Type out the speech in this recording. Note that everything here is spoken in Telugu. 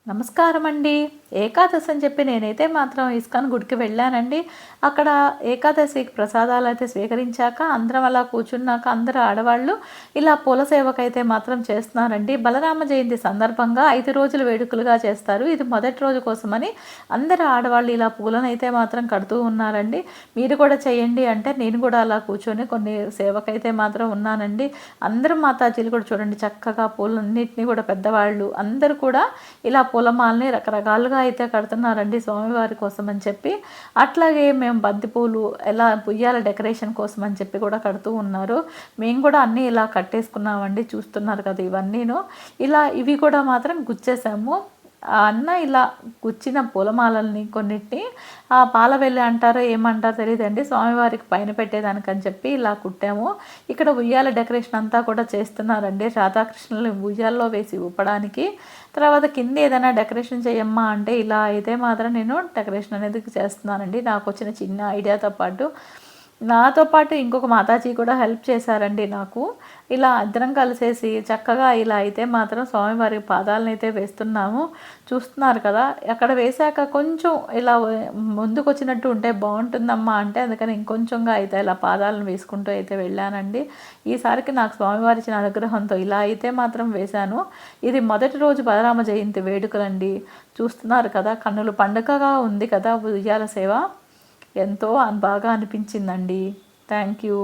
నమస్కారం అండి. ఏకాదశి అని చెప్పి నేనైతే మాత్రం ఇస్కాన్ గుడికి వెళ్ళానండి. అక్కడ ఏకాదశికి ప్రసాదాలు అయితే స్వీకరించాక అందరం అలా కూర్చున్నాక అందరూ ఆడవాళ్ళు ఇలా పూల సేవకైతే మాత్రం చేస్తున్నారండి. బలరామ జయంతి సందర్భంగా 5 రోజులు వేడుకలుగా చేస్తారు. ఇది మొదటి రోజు కోసమని అందరూ ఆడవాళ్ళు ఇలా పూలనైతే మాత్రం కడుతూ ఉన్నారండి. మీరు కూడా చేయండి అంటే నేను కూడా అలా కూర్చొని కొన్ని సేవకైతే మాత్రం ఉన్నానండి. అందరూ మాతాజీలు కూడా చూడండి చక్కగా పూలన్నిటిని కూడా పెద్దవాళ్ళు అందరూ కూడా ఇలా పూలమాలని రకరకాలుగా అయితే కడుతున్నారండి స్వామివారి కోసం అని చెప్పి. అట్లాగే మేము బంతిపూలు ఎలా ఉయ్యాల డెకరేషన్ కోసం అని చెప్పి కూడా కడుతూ ఉన్నారు. మేము కూడా అన్నీ ఇలా కట్టేసుకున్నామండి. చూస్తున్నారు కదా ఇవన్నీను. ఇలా ఇవి కూడా మాత్రం గుచ్చేసాము. ఆ అన్న ఇలా గుచ్చిన పూలమాలల్ని కొన్నిటిని పాలవెల్లి అంటారో ఏమంటారో తెలియదండి, స్వామివారికి పైన పెట్టేదానికని చెప్పి ఇలా కుట్టాము. ఇక్కడ ఉయ్యాల డెకరేషన్ అంతా కూడా చేస్తున్నారండి. రాధాకృష్ణుల్ని ఉయ్యాల్లో వేసి ఊపడానికి. తర్వాత కింద ఏదైనా డెకరేషన్ చేయమ్మా అంటే ఇలా అయితే మాత్రం నేను డెకరేషన్ అనేది చేస్తున్నానండి. నాకు వచ్చిన చిన్న ఐడియాతో పాటు నాతో పాటు ఇంకొక మాతాజీ కూడా హెల్ప్ చేశారండి నాకు. ఇలా ఇద్దరం కలిసేసి చక్కగా ఇలా అయితే మాత్రం స్వామివారి పాదాలను అయితే వేస్తున్నాము. చూస్తున్నారు కదా, అక్కడ వేశాక కొంచెం ఇలా ముందుకు వచ్చినట్టు ఉంటే బాగుంటుందమ్మా అంటే అందుకని ఇంకొంచెంగా అయితే ఇలా పాదాలను వేసుకుంటూ అయితే వెళ్ళానండి. ఈసారికి నాకు స్వామివారి ఇచ్చిన అనుగ్రహంతో ఇలా అయితే మాత్రం వేశాను. ఇది మొదటి రోజు బలరామ జయంతి వేడుకలండి. చూస్తున్నారు కదా, కన్నుల పండుగగా ఉంది కదా ఉయ్యాల సేవ. ఎంతో బాగా అనిపించిందండి. Thank you.